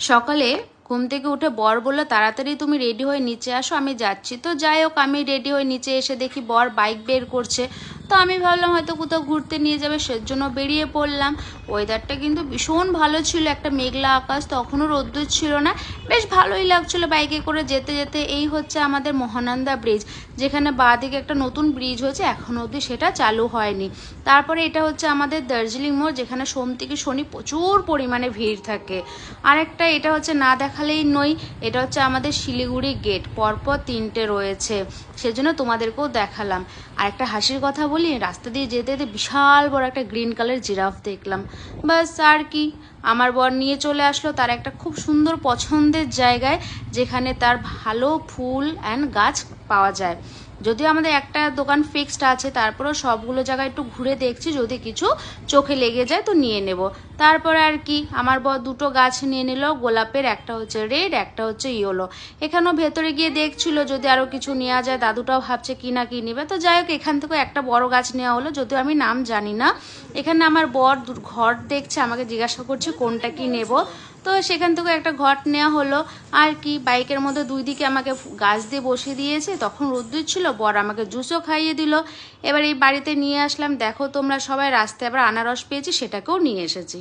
সকালে ঘুম থেকে উঠে বর বলল তাড়াতাড়ি তুমি রেডি হয়ে নিচে আসো, আমি যাচ্ছি। তো যাই হোক, আমি রেডি হয়ে নিচে এসে দেখি বর বাইক বের করছে। তো আমি ভাবলাম হয়তো কোথাও ঘুরতে নিয়ে যাবে, সেজন্য বেরিয়ে পড়লাম। ওয়েদারটা কিন্তু ভীষণ ভালো ছিল, একটা মেঘলা আকাশ, তখনও রোদ্দুর ছিল না, বেশ ভালোই লাগছিল বাইকে করে যেতে যেতে। এই হচ্ছে আমাদের মহানন্দা ব্রিজ, যেখানে বাঁদিকে একটা নতুন ব্রিজ হয়েছে, এখনও অবধি সেটা চালু হয়নি। তারপরে এটা হচ্ছে আমাদের দার্জিলিং মোড়, যেখানে সোম থেকে শনি প্রচুর পরিমাণে ভিড় থাকে। আরেকটা এটা হচ্ছে না দেখালেই নই, এটা হচ্ছে আমাদের শিলিগুড়ি গেট, পরপর 3টে রয়েছে, সেজন্য তোমাদেরকেও দেখালাম। আর একটা হাসির কথা বলি, রাস্তা দিয়ে যেতে যেতে বিশাল বড় একটা গ্রিন কালার জিরাফ দেখলাম। বাস আর কি, আমার বর নিয়ে চলে আসলো তার একটা খুব সুন্দর পছন্দের জায়গায়, যেখানে তার ভালো ফুল অ্যান্ড গাছ পাওয়া যায়। যদিও আমাদের একটা দোকান ফিক্সড আছে, তারপরেও সবগুলো জায়গায় একটু ঘুরে দেখছি, যদি কিছু চোখে লেগে যায় তো নিয়ে নেব। তারপরে আর কি, আমার বর 2টো গাছ নিয়ে নিল গোলাপের, একটা হচ্ছে রেড, একটা হচ্ছে ইয়েলো। এখানেও ভেতরে গিয়ে দেখছিল যদি আরও কিছু নেওয়া যায়, দাদুটাও ভাবছে কি না কি নেবে। তো যাই হোক, এখান থেকে একটা বড় গাছ নেওয়া হলো, যদিও আমি নাম জানি না। এখানে আমার বর ঘর দেখছে, আমাকে জিজ্ঞাসা করছে কোনটা কি নেব। তো সেখান থেকে একটা ঘট নেওয়া হলো। আর কি, বাইকের মধ্যে 2 দিকে আমাকে গাছ দিয়ে বসিয়ে দিয়েছে, তখন রোদ্দুর ছিল, বর আমাকে জুসও খাইয়ে দিল। এবার এই বাড়িতে নিয়ে আসলাম, দেখো তোমরা সবাই, রাস্তায় আবার আনারস পেয়েছি, সেটাকেও নিয়ে এসেছি।